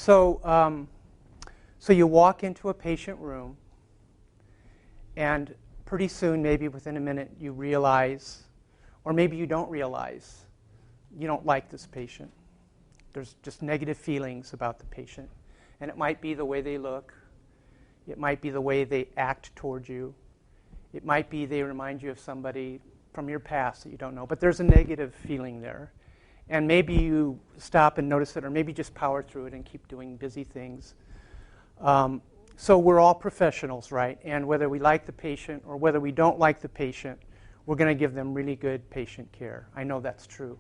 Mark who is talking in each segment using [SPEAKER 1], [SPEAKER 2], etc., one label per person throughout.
[SPEAKER 1] So you walk into a patient room, and pretty soon, maybe within a minute, you realize, or maybe you don't realize, you don't like this patient. There's just negative feelings about the patient. And it might be the way they look. It might be the way they act toward you. It might be they remind you of somebody from your past that you don't know. But there's a negative feeling there. And maybe you stop and notice it, or maybe just power through it and keep doing busy things. So we're all professionals, right? And whether we like the patient or whether we don't like the patient, we're going to give them really good patient care. I know that's true.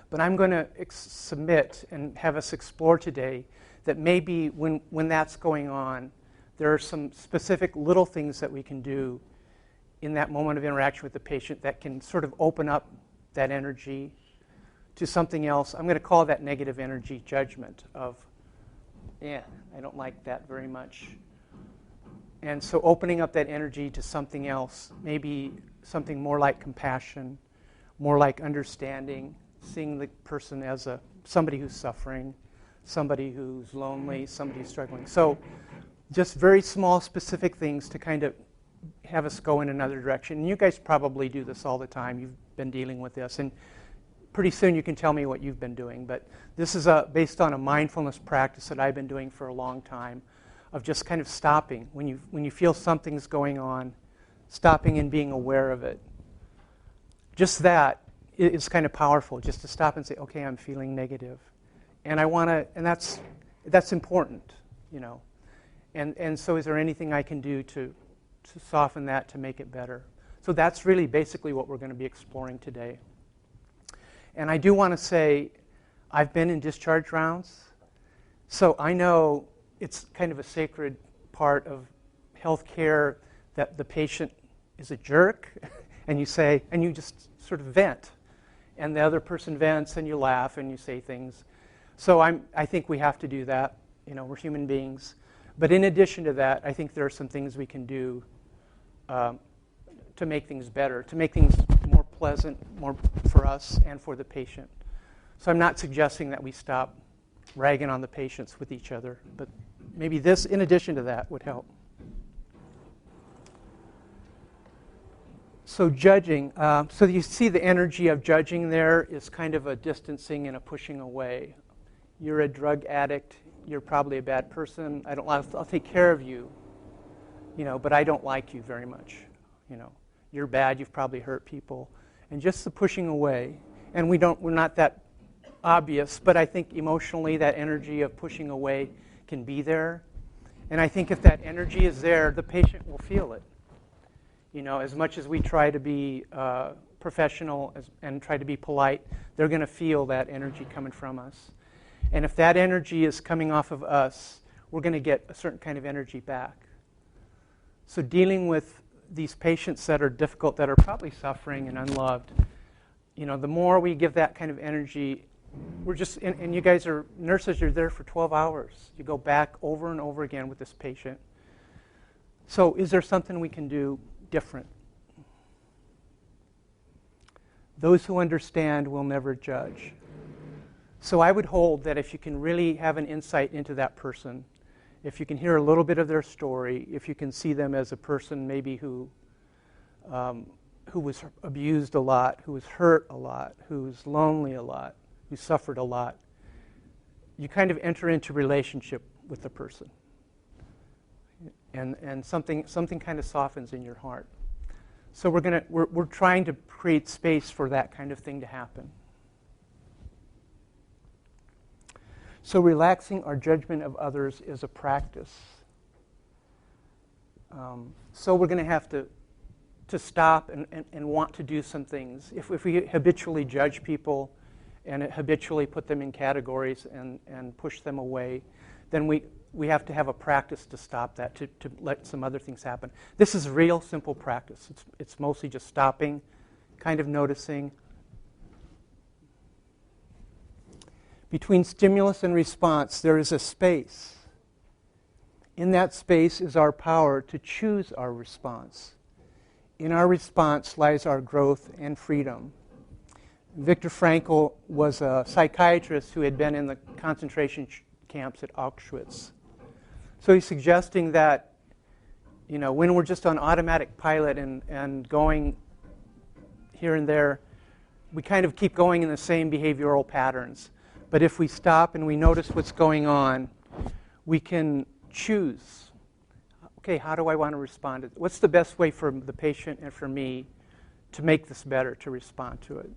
[SPEAKER 1] But I'm going to submit and have us explore today that maybe when that's going on, there are some specific little things that we can do in that moment of interaction with the patient that can sort of open up that energy to something else. I'm going to call that negative energy judgment of, I don't like that very much. And so opening up that energy to something else, maybe something more like compassion, more like understanding, seeing the person as somebody who's suffering, somebody who's lonely, somebody who's struggling. So just very small, specific things to kind of have us go in another direction. And you guys probably do this all the time. You've been dealing with this. And pretty soon you can tell me what you've been doing. But this is based on a mindfulness practice that I've been doing for a long time, of just kind of stopping. When you feel something's going on, stopping and being aware of it. Just that is kind of powerful, just to stop and say, okay, I'm feeling negative. And I want to, and that's important, you know. And so is there anything I can do to soften that, to make it better? So that's really basically what we're going to be exploring today. And I do want to say, I've been in discharge rounds, so I know it's kind of a sacred part of healthcare that the patient is a jerk, and you just sort of vent. And the other person vents, and you laugh, and you say things. So I think we have to do that. You know, we're human beings. But in addition to that, I think there are some things we can do to make things better, to make things more pleasant, more for us and for the patient. So I'm not suggesting that we stop ragging on the patients with each other, but maybe this, in addition to that, would help. So judging, so you see the energy of judging there is kind of a distancing and a pushing away. You're a drug addict. You're probably a bad person. I'll take care of you, but I don't like you very much. You're bad. You've probably hurt people. And just the pushing away. And we're not that obvious, but I think emotionally that energy of pushing away can be there. And I think if that energy is there, the patient will feel it. As much as we try to be professional and try to be polite, they're going to feel that energy coming from us. And if that energy is coming off of us, we're going to get a certain kind of energy back. So dealing with these patients that are difficult, that are probably suffering and unloved, the more we give that kind of energy, we're just, and you guys are nurses, you're there for 12 hours. You go back over and over again with this patient. So is there something we can do different? Those who understand will never judge. So I would hold that if you can really have an insight into that person, if you can hear a little bit of their story, if you can see them as a person maybe who was abused a lot, who was hurt a lot, who's lonely a lot, who suffered a lot, you kind of enter into relationship with the person. And something kind of softens in your heart. So we're trying to create space for that kind of thing to happen. So relaxing our judgment of others is a practice. So we're going to have to stop and want to do some things. If we habitually judge people and habitually put them in categories and push them away, then we have to have a practice to stop that, to let some other things happen. This is real simple practice. It's mostly just stopping, kind of noticing. Between stimulus and response, there is a space. In that space is our power to choose our response. In our response lies our growth and freedom. Viktor Frankl was a psychiatrist who had been in the concentration camps at Auschwitz. So he's suggesting that, when we're just on automatic pilot and going here and there, we kind of keep going in the same behavioral patterns. But if we stop and we notice what's going on, we can choose, okay, how do I want to respond to it? What's the best way for the patient and for me to make this better, to respond to it?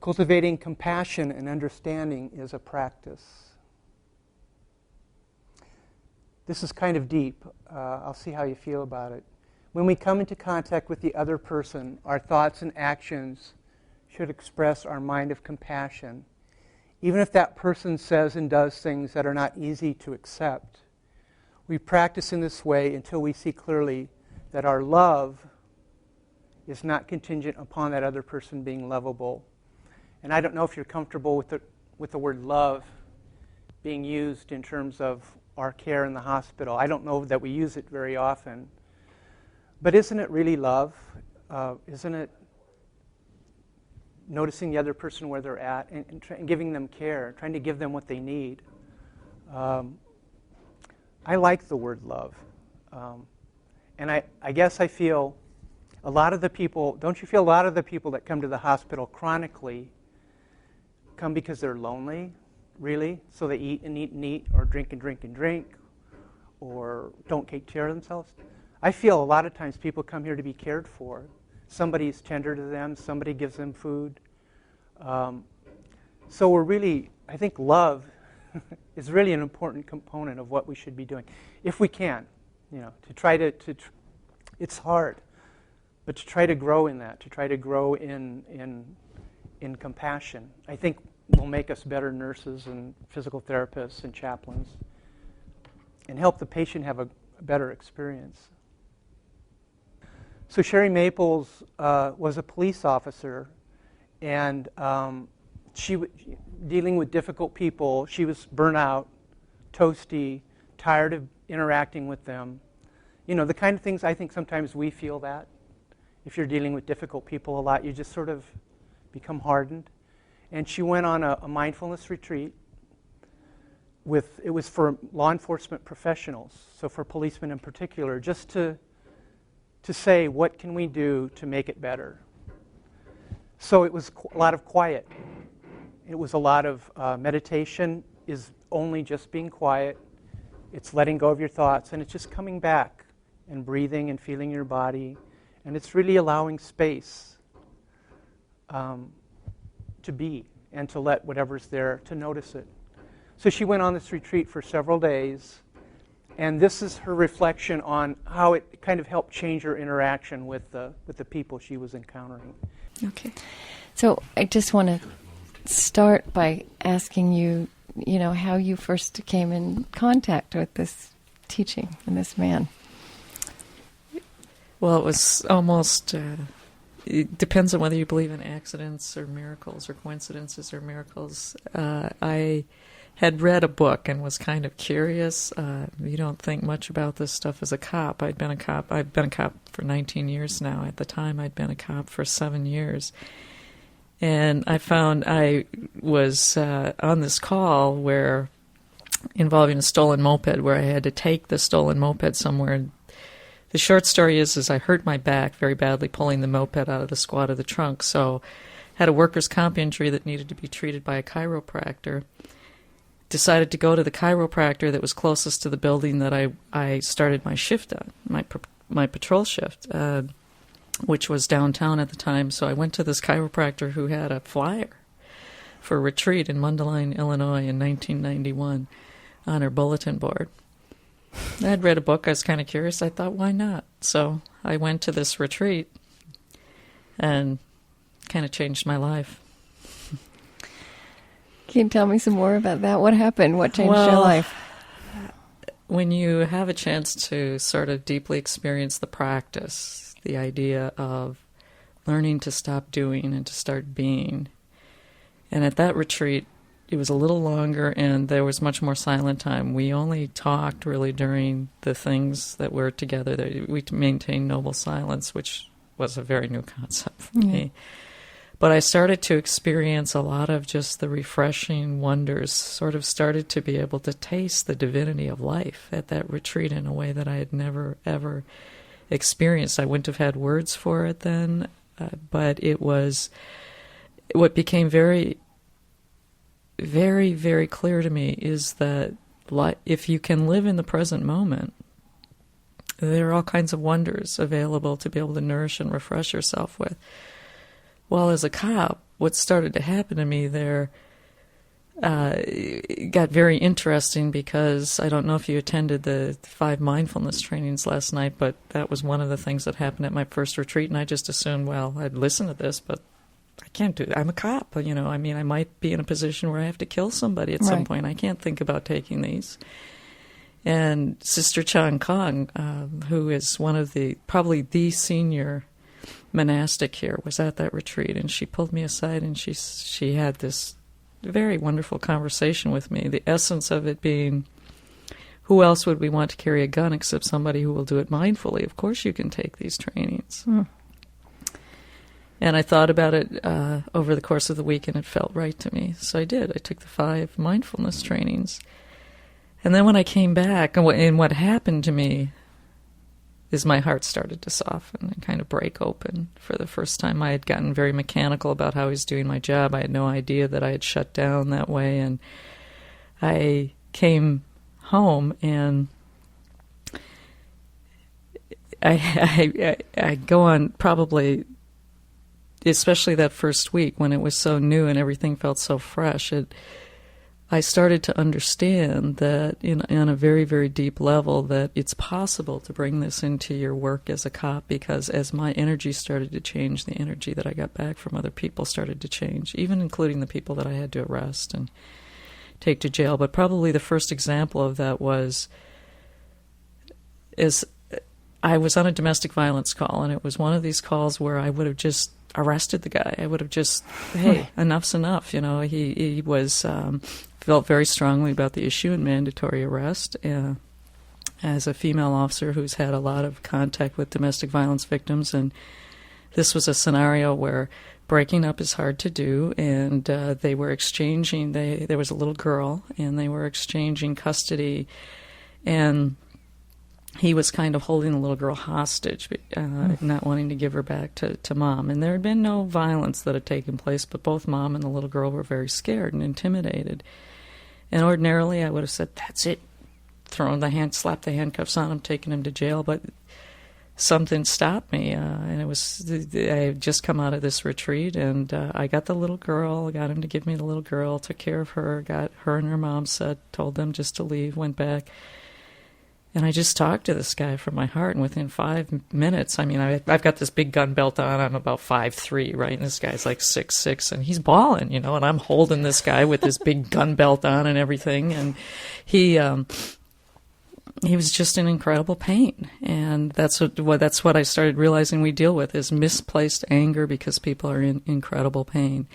[SPEAKER 1] Cultivating compassion and understanding is a practice. This is kind of deep. I'll see how you feel about it. When we come into contact with the other person, our thoughts and actions should express our mind of compassion, even if that person says and does things that are not easy to accept. We practice in this way until we see clearly that our love is not contingent upon that other person being lovable. And I don't know if you're comfortable with the word love being used in terms of our care in the hospital. I don't know that we use it very often. But isn't it really love? Isn't it noticing the other person where they're at and giving them care, trying to give them what they need? I like the word love. And I guess I feel a lot of the people, don't you feel a lot of the people that come to the hospital chronically come because they're lonely, really? So they eat and eat and eat, or drink and drink and drink, or don't take care of themselves. I feel a lot of times people come here to be cared for. Somebody's tender to them, somebody gives them food. So we're really, I think love is really an important component of what we should be doing. If we can, to try to it's hard, but to try to grow in that, to try to grow in compassion, I think will make us better nurses and physical therapists and chaplains and help the patient have a better experience. So Sherry Maples was a police officer, and dealing with difficult people. She was burnt out, toasty, tired of interacting with them. The kind of things I think sometimes we feel that. If you're dealing with difficult people a lot, you just sort of become hardened. And she went on a mindfulness retreat. It was for law enforcement professionals, so for policemen in particular, just to say, what can we do to make it better? So it was a lot of quiet. It was a lot of meditation is only just being quiet. It's letting go of your thoughts, and it's just coming back and breathing and feeling your body. And it's really allowing space to be and to let whatever's there, to notice it. So she went on this retreat for several days, and this is her reflection on how it kind of helped change her interaction with the people she was encountering.
[SPEAKER 2] Okay. So I just want to start by asking you, how you first came in contact with this teaching and this man.
[SPEAKER 3] Well, it was almost, it depends on whether you believe in accidents or miracles or coincidences or miracles. I had read a book and was kind of curious. You don't think much about this stuff as a cop. I've been a cop for 19 years now. At the time, I'd been a cop for 7 years. And I found I was on this call involving a stolen moped, where I had to take the stolen moped somewhere. The short story is I hurt my back very badly pulling the moped out of the squat of the trunk, so had a workers' comp injury that needed to be treated by a chiropractor. Decided to go to the chiropractor that was closest to the building that I started my shift on, my patrol shift, which was downtown at the time. So I went to this chiropractor who had a flyer for a retreat in Mundelein, Illinois in 1991 on her bulletin board. I'd read a book. I was kind of curious. I thought, why not? So I went to this retreat and kind of changed my life.
[SPEAKER 2] Can you tell me some more about that? What happened? What changed your life?
[SPEAKER 3] When you have a chance to sort of deeply experience the practice, the idea of learning to stop doing and to start being. And at that retreat, it was a little longer and there was much more silent time. We only talked really during the things that were together. We maintained noble silence, which was a very new concept for me. But I started to experience a lot of just the refreshing wonders, sort of started to be able to taste the divinity of life at that retreat in a way that I had never, ever experienced. I wouldn't have had words for it then, but it was what became very, very, very clear to me is that if you can live in the present moment, there are all kinds of wonders available to be able to nourish and refresh yourself with. Well, as a cop, what started to happen to me there it got very interesting because I don't know if you attended the 5 mindfulness trainings last night, but that was one of the things that happened at my first retreat, and I just assumed, well, I'd listen to this, but I can't do that. I'm a cop, I mean, I might be in a position where I have to kill somebody at some point. I can't think about taking these. And Sister Chan Kong, who is one of probably the senior monastic here, was at that retreat, and she pulled me aside and she had this very wonderful conversation with me. The essence of it being, who else would we want to carry a gun except somebody who will do it mindfully? Of course you can take these trainings. And I thought about it over the course of the week, and it felt right to me. So I did. I took the 5 mindfulness trainings. And then when I came back, and what happened to me is my heart started to soften and kind of break open. For the first time, I had gotten very mechanical about how I was doing my job. I had no idea that I had shut down that way. And I came home, and I go on probably, especially that first week when it was so new and everything felt so fresh, I started to understand that on a very, very deep level that it's possible to bring this into your work as a cop, because as my energy started to change, the energy that I got back from other people started to change, even including the people that I had to arrest and take to jail. But probably the first example of that was I was on a domestic violence call, and it was one of these calls where I would have just arrested the guy. I would have just, hey, enough's enough. He was felt very strongly about the issue and mandatory arrest. As a female officer who's had a lot of contact with domestic violence victims, and this was a scenario where breaking up is hard to do, and they were exchanging, there was a little girl, and they were exchanging custody, and he was kind of holding the little girl hostage, not wanting to give her back to Mom. And there had been no violence that had taken place, but both Mom and the little girl were very scared and intimidated. And ordinarily I would have said, that's it, slapped the handcuffs on him, taken him to jail, but something stopped me. And I had just come out of this retreat, and I got the little girl, got him to give me the little girl, took care of her, got her and her mom set, told them just to leave, went back. And I just talked to this guy from my heart, and within 5 minutes, I mean, I've got this big gun belt on. I'm about 5'3", right? And this guy's like 6'6", and he's bawling, and I'm holding this guy with this big gun belt on and everything. And he was just in incredible pain. And that's what I started realizing we deal with is misplaced anger because people are in incredible pain.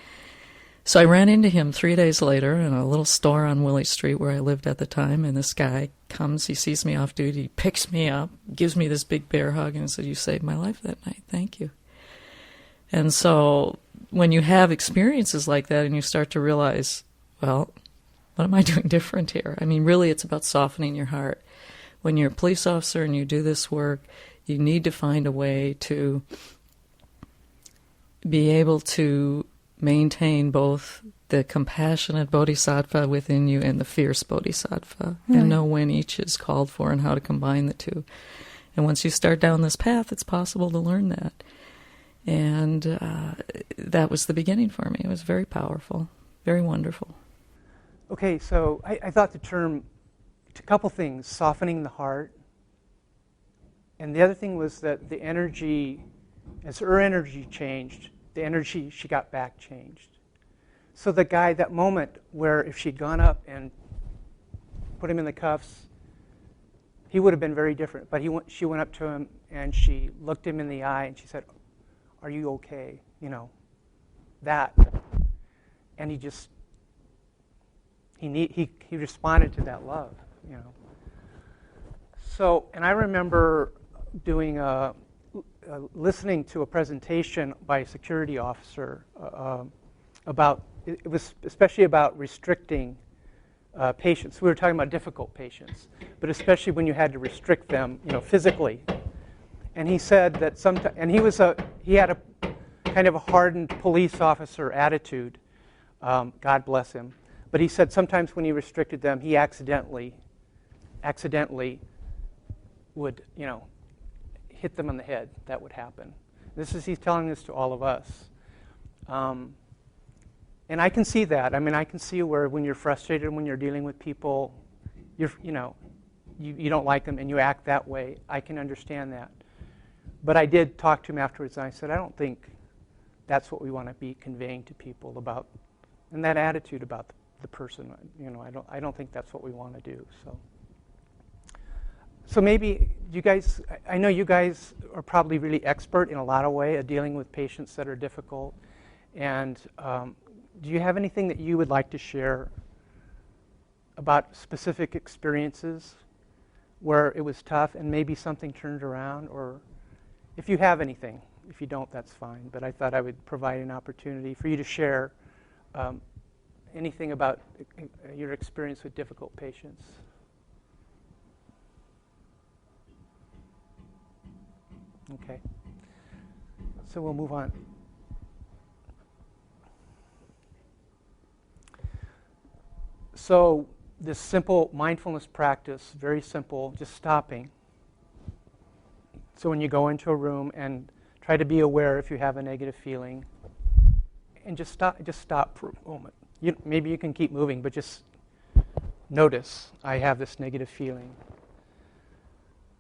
[SPEAKER 3] So I ran into him 3 days later in a little store on Willie Street where I lived at the time, and this guy comes, he sees me off duty, he picks me up, gives me this big bear hug, and said, "You saved my life that night, thank you." And so when you have experiences like that and you start to realize, well, what am I doing different here? I mean, really it's about softening your heart. When you're a police officer and you do this work, you need to find a way to be able to maintain both the compassionate bodhisattva within you and the fierce bodhisattva, and know when each is called for and how to combine the two. And once you start down this path, it's possible to learn that. And that was the beginning for me. It was very powerful, very wonderful.
[SPEAKER 1] Okay, so I thought the term, a couple things, softening the heart. And the other thing was that the energy, as her energy changed, the energy she got back changed. So the guy, that moment where if she'd gone up and put him in the cuffs, he would have been very different. But she went up to him and she looked him in the eye and she said, "Are you okay?" That. And he responded to that love, So, and I remember doing listening to a presentation by a security officer about, it was especially about restricting patients. We were talking about difficult patients, but especially when you had to restrict them, physically. And he said that sometimes, and he had a kind of a hardened police officer attitude. God bless him. But he said sometimes when he restricted them, he accidentally would, hit them on the head. That would happen. He's telling this to all of us. And I can see that. I mean, I can see where when you're frustrated, when you're dealing with people, you don't like them and you act that way. I can understand that. But I did talk to him afterwards, and I said, I don't think that's what we want to be conveying to people about, and that attitude about the person. I don't think that's what we want to do. So maybe you guys, I know you guys are probably really expert in a lot of ways at dealing with patients that are difficult. And do you have anything that you would like to share about specific experiences where it was tough and maybe something turned around? Or if you have anything, if you don't, that's fine. But I thought I would provide an opportunity for you to share anything about your experience with difficult patients. Okay. So we'll move on. So this simple mindfulness practice, very simple, just stopping. So when you go into a room and try to be aware if you have a negative feeling, and just stop for a moment. Maybe you can keep moving, but just notice, I have this negative feeling.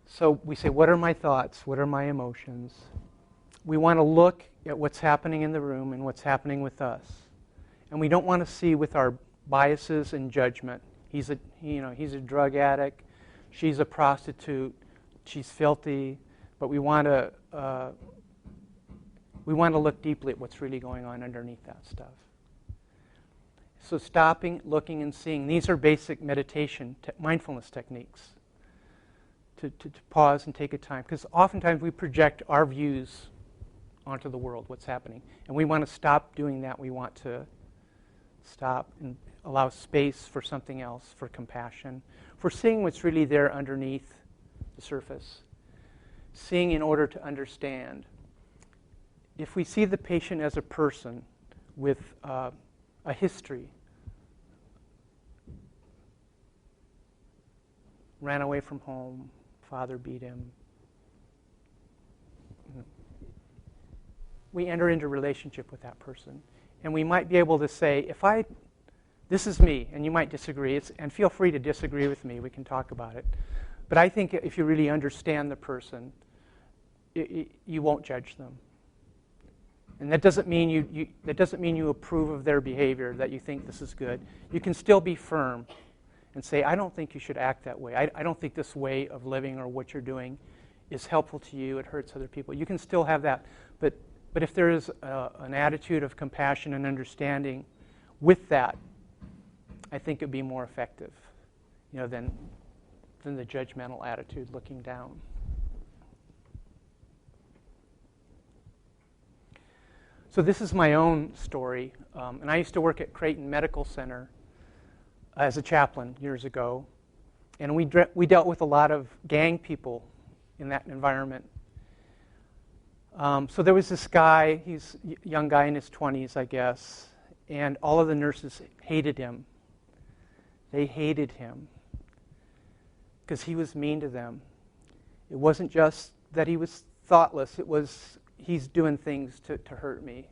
[SPEAKER 1] So we say, what are my thoughts? What are my emotions? We want to look at what's happening in the room and what's happening with us. And we don't want to see with our biases and judgment. He's a drug addict. She's a prostitute. She's filthy. But we want to look deeply at what's really going on underneath that stuff. So stopping, looking, and seeing. These are basic meditation, mindfulness techniques. To pause and take a time. Because oftentimes we project our views onto the world, what's happening. And we want to stop doing that. We want to stop and allow space for something else, for compassion, for seeing what's really there underneath the surface. Seeing in order to understand. If we see the patient as a person with a history, ran away from home, father beat him, we enter into relationship with that person. And we might be able to say, this is me, and you might disagree, and feel free to disagree with me, we can talk about it. But I think if you really understand the person, you won't judge them. And that doesn't mean you approve of their behavior, that you think this is good. You can still be firm and say, I don't think you should act that way. I don't think this way of living or what you're doing is helpful to you. It hurts other people. You can still have that. But if there is an attitude of compassion and understanding with that, I think it would be more effective, than the judgmental attitude looking down. So this is my own story. And I used to work at Creighton Medical Center as a chaplain years ago. And we dealt with a lot of gang people in that environment. So there was this guy, he's a young guy in his 20s, I guess, and all of the nurses hated him. They hated him because he was mean to them. It wasn't just that he was thoughtless, it was he's doing things to hurt me,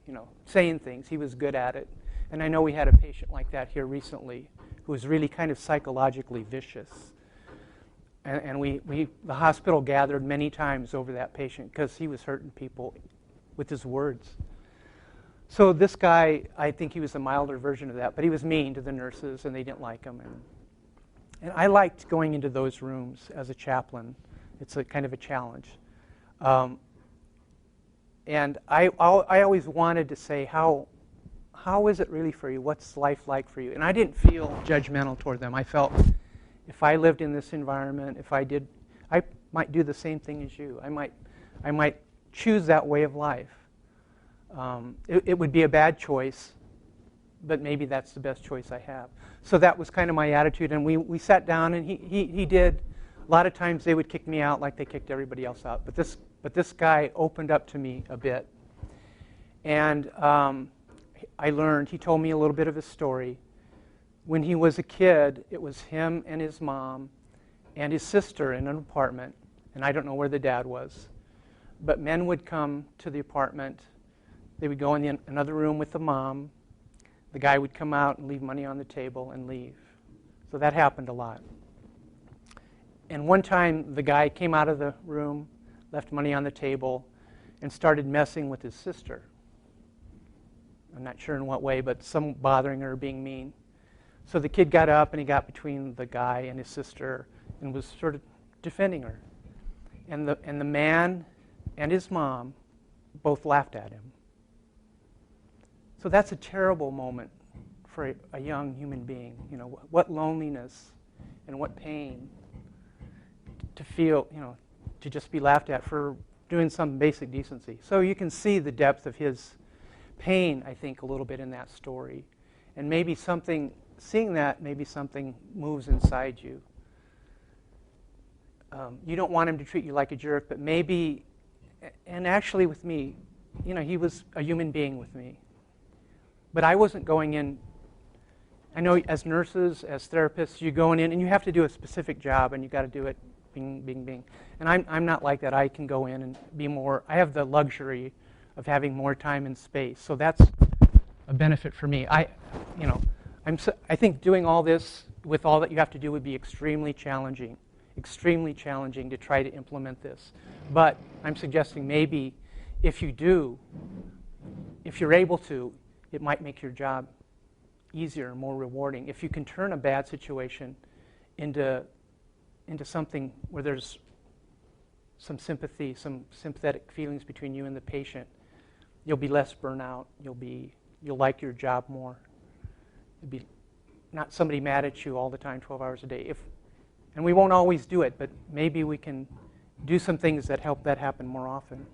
[SPEAKER 1] saying things. He was good at it. And I know we had a patient like that here recently who was really kind of psychologically vicious. And the hospital gathered many times over that patient because he was hurting people with his words. So this guy, I think he was a milder version of that, but he was mean to the nurses and they didn't like him. And I liked going into those rooms as a chaplain. It's a kind of a challenge. And I always wanted to say, how is it really for you? What's life like for you? And I didn't feel judgmental toward them. I felt if I lived in this environment, I might do the same thing as you. I might choose that way of life. It would be a bad choice, but maybe that's the best choice I have. So that was kind of my attitude, and we sat down, and he did. A lot of times they would kick me out like they kicked everybody else out, but this guy opened up to me a bit. And I learned, he told me a little bit of his story. When he was a kid, it was him and his mom and his sister in an apartment, and I don't know where the dad was. But men would come to the apartment. They would go in another room with the mom. The guy would come out and leave money on the table and leave. So that happened a lot. And one time, the guy came out of the room, left money on the table, and started messing with his sister. I'm not sure in what way, but some bothering her, being mean. So the kid got up and he got between the guy and his sister and was sort of defending her. And the man and his mom both laughed at him. So that's a terrible moment for a young human being. You know, what loneliness and what pain to feel, you know, to just be laughed at for doing some basic decency. So you can see the depth of his pain, I think, a little bit in that story. And maybe something, seeing that, maybe something moves inside you. You don't want him to treat you like a jerk, but maybe, and actually with me, you know, he was a human being with me. But I wasn't going in. I know as nurses, as therapists, you're going in and you have to do a specific job and you got to do it bing, bing, bing. And I'm not like that. I can go in and be more, I have the luxury of having more time and space. So that's a benefit for me. I think doing all this with all that you have to do would be extremely challenging to try to implement this. But I'm suggesting maybe if you do, if you're able to, it might make your job easier, more rewarding. If you can turn a bad situation into something where there's some sympathy, some sympathetic feelings between you and the patient, you'll be less burnout. You'll like your job more. You'll be not somebody mad at you all the time, 12 hours a day. And we won't always do it, but maybe we can do some things that help that happen more often.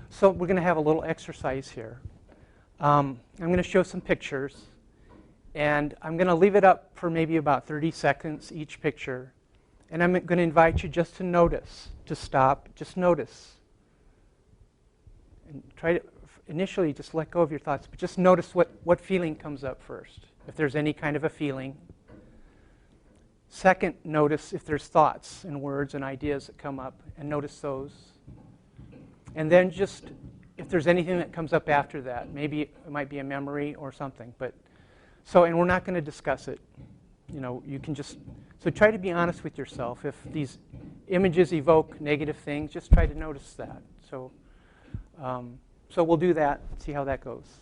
[SPEAKER 1] So we're going to have a little exercise here. I'm going to show some pictures, and I'm going to leave it up for maybe about 30 seconds each picture. And I'm going to invite you just to notice, to stop, just notice. And try to initially just let go of your thoughts, but just notice what feeling comes up first, if there's any kind of a feeling. Second, notice if there's thoughts and words and ideas that come up, and notice those. And then just, if there's anything that comes up after that, maybe it might be a memory or something. And we're not going to discuss it. You know, you can just, so try to be honest with yourself. If these images evoke negative things, just try to notice that. So we'll do that, see how that goes.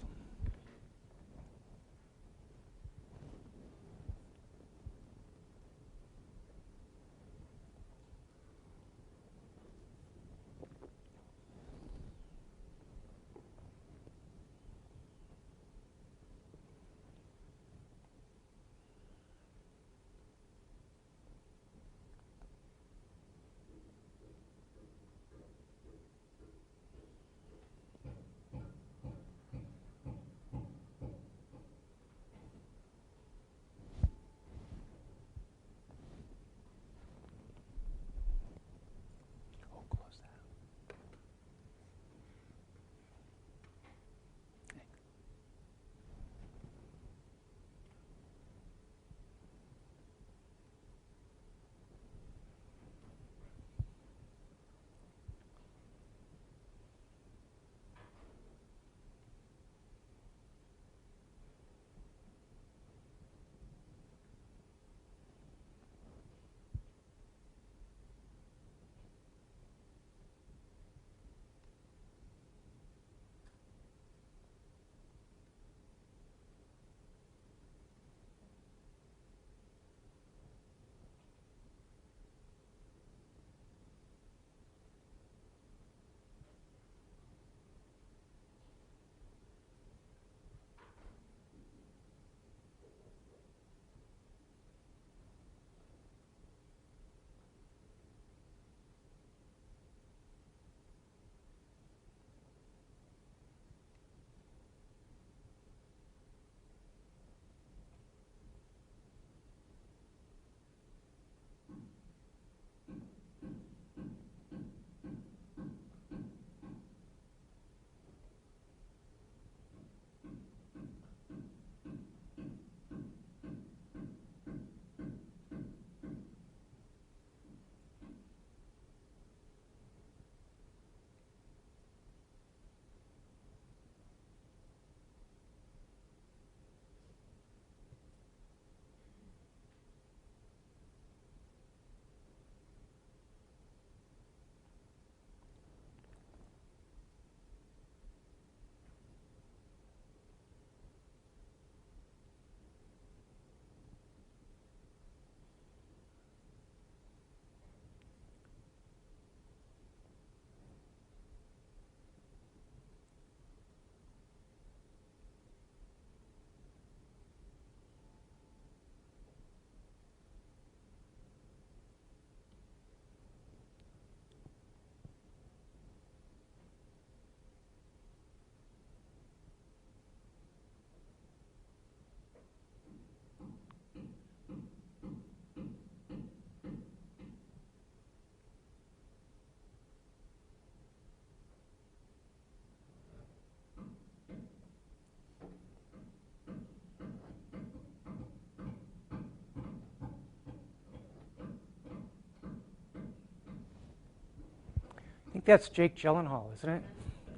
[SPEAKER 1] think that's Jake Gyllenhaal, isn't it?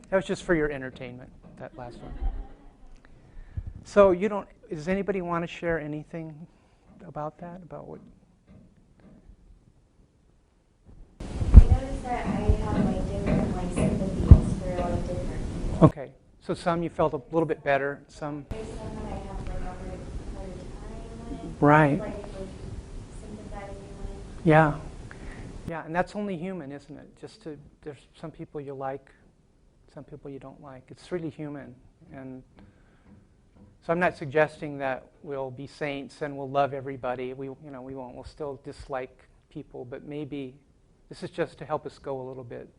[SPEAKER 1] That was just for your entertainment, that last one. So does anybody want to share anything about that? About what?
[SPEAKER 4] I noticed that I have like different like sympathies for like different.
[SPEAKER 1] Okay, so some you felt a little bit better, some.
[SPEAKER 4] There's some that I have like a harder time with.
[SPEAKER 1] Right.
[SPEAKER 4] Like sympathizing with.
[SPEAKER 1] Yeah. Yeah, and that's only human, isn't it? There's some people you like, some people you don't like. It's really human. And so I'm not suggesting that we'll be saints and we'll love everybody. We won't. We'll still dislike people, but maybe this is just to help us go a little bit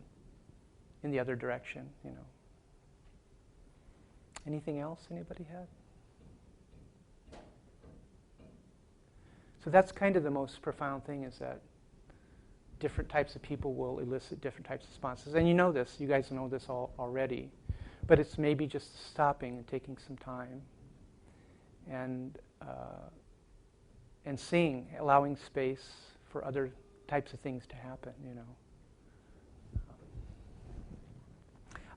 [SPEAKER 1] in the other direction, Anything else anybody had? So that's kind of the most profound thing, is that different types of people will elicit different types of responses. And you know this, you guys know this already. But it's maybe just stopping and taking some time and seeing, allowing space for other types of things to happen,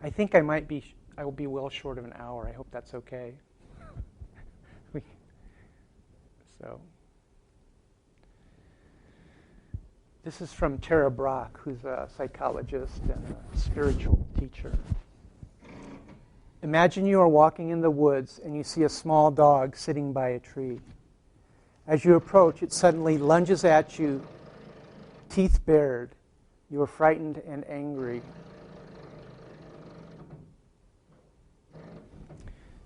[SPEAKER 1] I think I will be well short of an hour. I hope that's okay. So. This is from Tara Brach, who's a psychologist and a spiritual teacher. Imagine you are walking in the woods and you see a small dog sitting by a tree. As you approach, it suddenly lunges at you, teeth bared. You are frightened and angry.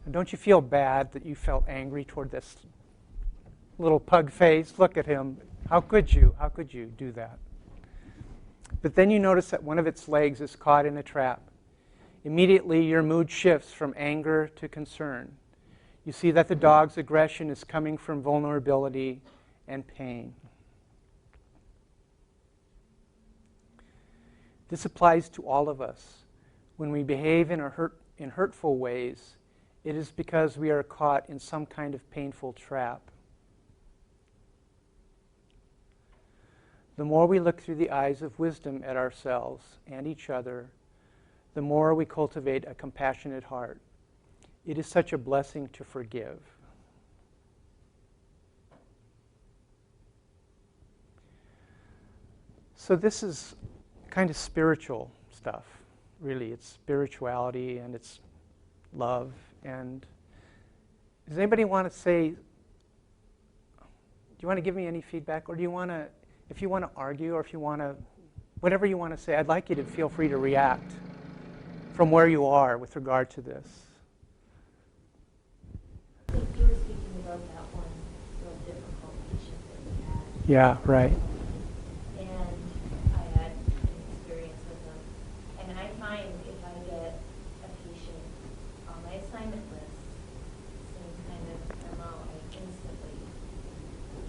[SPEAKER 1] And don't you feel bad that you felt angry toward this little pug face? Look at him. How could you? How could you do that? But then you notice that one of its legs is caught in a trap. Immediately, your mood shifts from anger to concern. You see that the dog's aggression is coming from vulnerability and pain. This applies to all of us. When we behave in hurtful ways, it is because we are caught in some kind of painful trap. The more we look through the eyes of wisdom at ourselves and each other, the more we cultivate a compassionate heart. It is such a blessing to forgive. So this is kind of spiritual stuff, really. It's spirituality and it's love. And does anybody want to say, do you want to give me any feedback? Or do you want to, if you want to argue or if you want to, whatever you want to say, I'd like you to feel free to react from where you are with regard to this.
[SPEAKER 4] I think you were speaking about that one real difficult patient that you had.
[SPEAKER 1] Yeah, right.
[SPEAKER 4] And I had an experience with them. And I find if I get a patient on my assignment list, same kind of MO, I instantly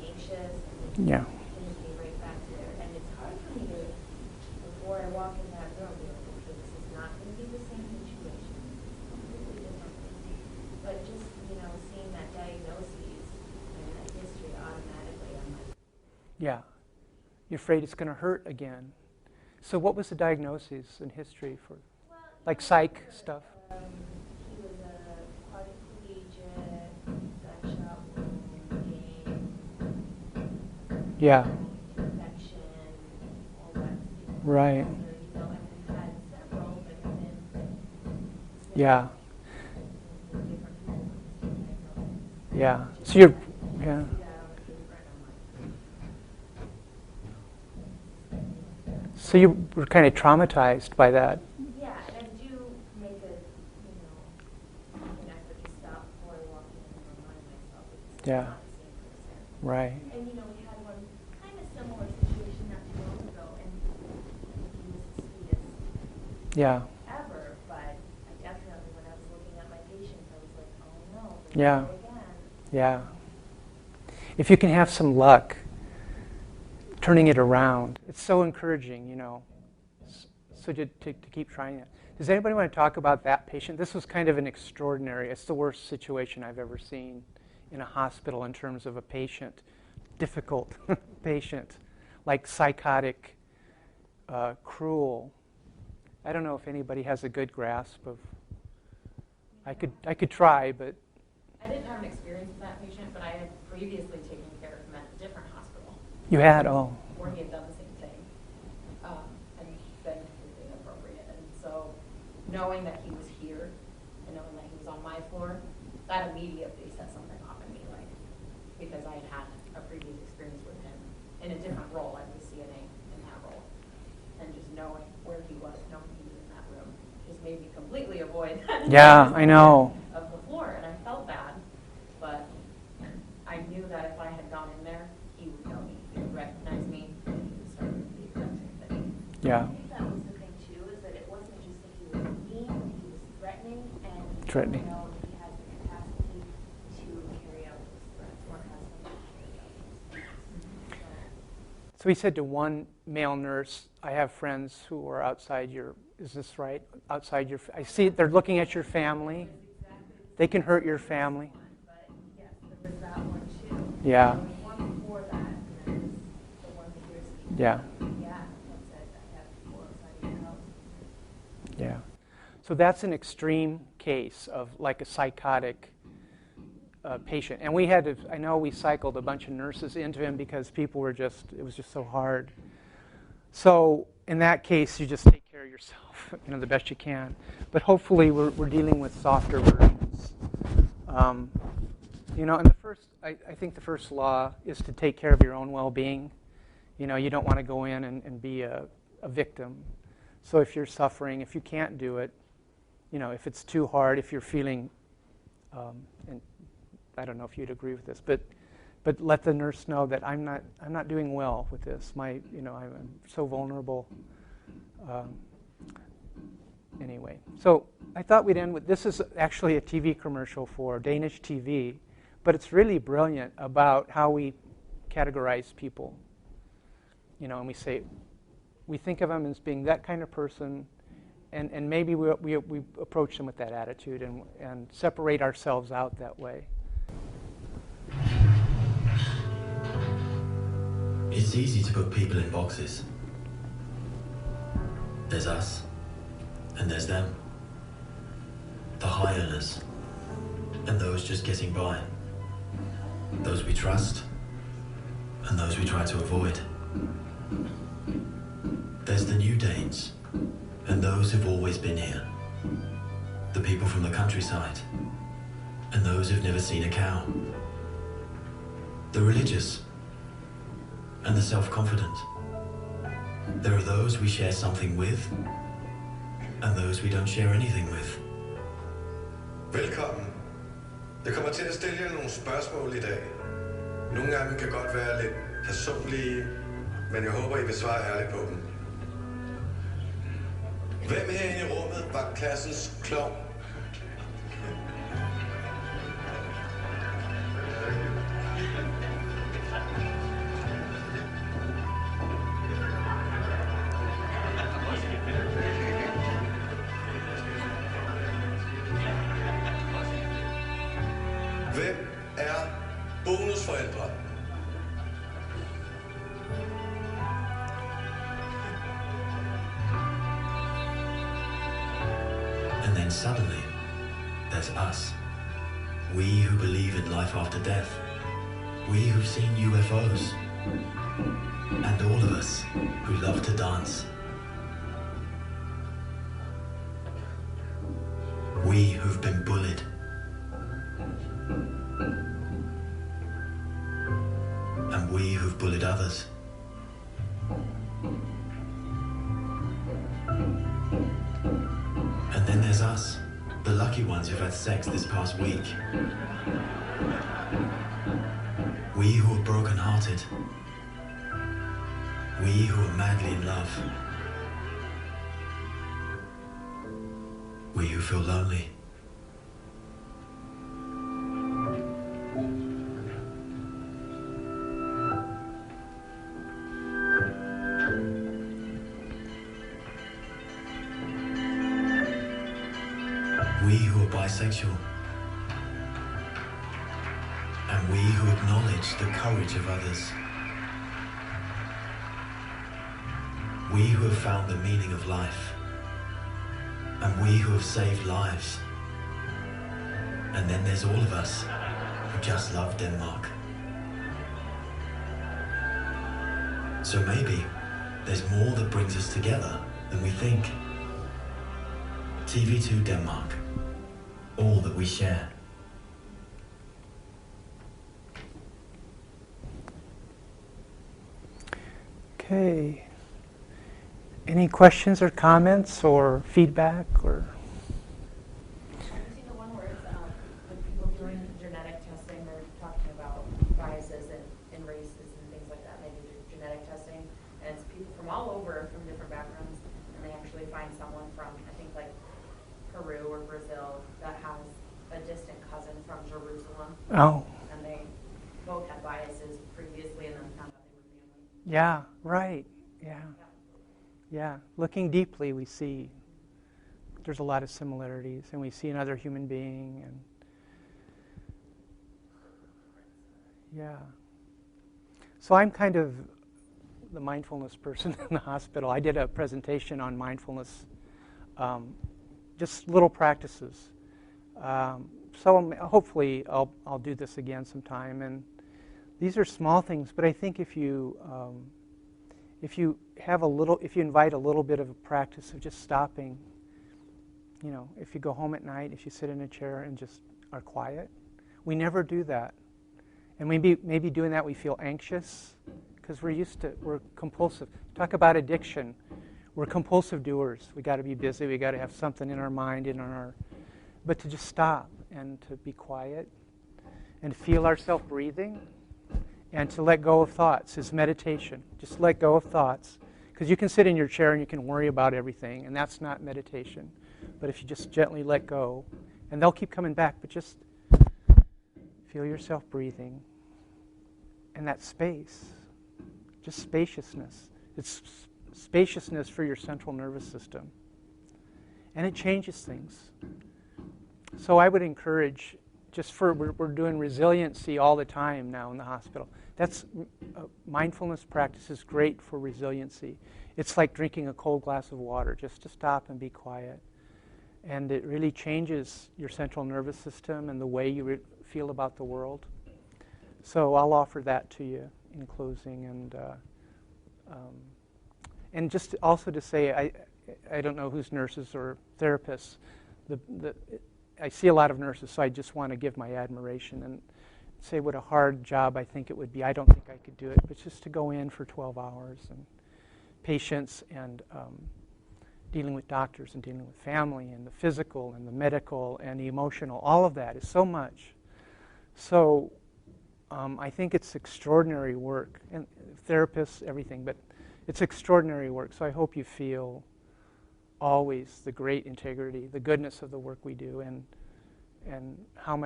[SPEAKER 4] anxious and
[SPEAKER 1] Yeah.
[SPEAKER 4] things me right back there. And it's hard for me to, before I walk in that room, be like, okay, this is not going to be the same situation. It's completely different. But just, seeing that diagnosis and that history automatically, I'm like,
[SPEAKER 1] Yeah. You're afraid it's going to hurt again. So what was the diagnosis and history for,
[SPEAKER 4] well,
[SPEAKER 1] like psych stuff?
[SPEAKER 4] He was a quadriplegic, gunshot wound, game,
[SPEAKER 1] Yeah.
[SPEAKER 4] infection, all that.
[SPEAKER 1] Right.
[SPEAKER 4] And we've had several, but then
[SPEAKER 1] Yeah.
[SPEAKER 4] different people.
[SPEAKER 1] Yeah. So you're, yeah. So you were kind of traumatized by that.
[SPEAKER 4] Yeah, and I do make an effort to stop before I walk in and remind myself it's
[SPEAKER 1] Yeah.
[SPEAKER 4] not the same person.
[SPEAKER 1] Right.
[SPEAKER 4] And we had one kind of similar situation not too long ago, and he was the sweetest
[SPEAKER 1] Yeah.
[SPEAKER 4] ever, but I definitely, when I was looking at my patients, I was like, oh no,
[SPEAKER 1] Yeah.
[SPEAKER 4] there's it again.
[SPEAKER 1] Yeah. If you can have some luck turning it around, it's so encouraging, So to keep trying it. Does anybody want to talk about that patient? This was kind of an extraordinary, it's the worst situation I've ever seen in a hospital in terms of a patient, difficult patient, like psychotic, cruel. I don't know if anybody has a good grasp of. I could try, but
[SPEAKER 4] I didn't have an experience with that patient, but I had previously taken care of him at a different hospital
[SPEAKER 1] you had. Oh,
[SPEAKER 4] where he had done the same thing and been completely inappropriate. And so knowing that he was here and knowing that he was on my floor, that immediately set something off in me, like, because I had had a previous experience with him in a different role. I was CNA in that role. And just knowing where he was, knowing he was in that room, just made me completely avoid that.
[SPEAKER 1] yeah, I know.
[SPEAKER 4] Of the floor, and I felt bad, but I knew that if I had gone in there, he would know me, he would recognize me, and he would start doing the exact same thing.
[SPEAKER 1] Yeah,
[SPEAKER 5] I think that was the thing too, is that it wasn't just that he was mean, he was threatening, and
[SPEAKER 1] Threatening.
[SPEAKER 5] you know, he has the capacity to carry out those threats or has them to carry out those threats.
[SPEAKER 1] so he said to one male nurse, I have friends who are outside your, is this right? Outside your, I see they're looking at your family. They can hurt your family.
[SPEAKER 5] But yes, there was that one too.
[SPEAKER 1] Yeah,
[SPEAKER 5] There was one before that, and then the one that you're speaking
[SPEAKER 1] yeah,
[SPEAKER 5] of. Yeah, that said, I have people outside your house.
[SPEAKER 1] yeah. So that's an extreme case of like a psychotic patient. And we had to, I know we cycled a bunch of nurses into him because people were just, it was just so hard. So in that case, you just take care of yourself, the best you can. But hopefully we're dealing with softer versions. And the first, I think the first law is to take care of your own well-being. You don't want to go in and be a victim. So if you're suffering, if you can't do it, if it's too hard, if you're feeling, and I don't know if you'd agree with this, but let the nurse know that I'm not doing well with this. I'm so vulnerable. Anyway, so I thought we'd end with, this is actually a TV commercial for Danish TV, but it's really brilliant about how we categorize people. And we think of them as being that kind of person, and maybe we approach them with that attitude and separate ourselves out that way.
[SPEAKER 6] It's easy to put people in boxes. There's us, and there's them. The high earners, and those just getting by. Those we trust, and those we try to avoid. There's the new Danes, and those who've always been here. The people from the countryside, and those who've never seen a cow. The religious, and the self-confident. There are those we share something with, and those we don't share anything with.
[SPEAKER 7] Velkommen. Jeg kommer til at stille jer nogle spørgsmål i dag. Nogle af dem kan godt være lidt personlige, men jeg håber, I vil svare ærligt på dem. Hvem herinde i rummet var klassens klovn? Hvem er bonusforældre?
[SPEAKER 6] And then suddenly, there's us. We who believe in life after death. We who've seen UFOs. And all of us who love to dance. We who've been bullied. And we who've bullied others. And then there's us, the lucky ones who've had sex this past week. We who are broken-hearted. We who are madly in love. We who feel lonely. We who are bisexual. And we who acknowledge the courage of others. We who have found the meaning of life. and we who have saved lives. And then there's all of us who just love Denmark. So maybe there's more that brings us together than we think. TV2 Denmark, all that we share.
[SPEAKER 1] Okay. Any questions or comments or feedback or?
[SPEAKER 4] Have you seen the one where it's with people doing genetic testing, they're talking about biases and races and things like that, maybe do genetic testing, and it's people from all over from different backgrounds, and they actually find someone from, I think, like Peru or Brazil that has a distant cousin from Jerusalem,
[SPEAKER 1] Oh,
[SPEAKER 4] and they both had biases previously and then found out they were family.
[SPEAKER 1] yeah, right. Yeah. Yeah. Looking deeply, we see there's a lot of similarities, and we see another human being, and yeah. So I'm kind of the mindfulness person in the hospital. I did a presentation on mindfulness, just little practices. Hopefully I'll do this again sometime. And these are small things, but I think if you invite a little bit of a practice of just stopping, if you go home at night, if you sit in a chair and just are quiet, we never do that. And maybe doing that we feel anxious because we're compulsive. Talk about addiction. We're compulsive doers. We got to be busy. We got to have something in our mind but to just stop and to be quiet and feel ourselves breathing and to let go of thoughts is meditation. Just let go of thoughts. Because you can sit in your chair and you can worry about everything, and that's not meditation. But if you just gently let go, and they'll keep coming back, but just feel yourself breathing. And that space, just spaciousness. It's spaciousness for your central nervous system. And it changes things. So I would encourage, we're doing resiliency all the time now in the hospital. That's mindfulness practice is great for resiliency. It's like drinking a cold glass of water, just to stop and be quiet. And it really changes your central nervous system and the way you feel about the world. So I'll offer that to you in closing. And just also to say, I don't know who's nurses or therapists. I see a lot of nurses, so I just want to give my admiration and say what a hard job I think it would be. I don't think I could do it, but just to go in for 12 hours and patients and dealing with doctors and dealing with family and the physical and the medical and the emotional, all of that is so much. So I think it's extraordinary work, and therapists, everything, but it's extraordinary work. So I hope you feel always the great integrity, the goodness of the work we do, and how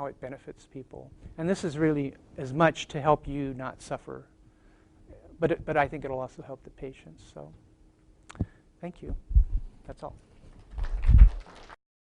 [SPEAKER 1] it benefits people. And this is really as much to help you not suffer, but I think it'll also help the patients. So thank you. That's all.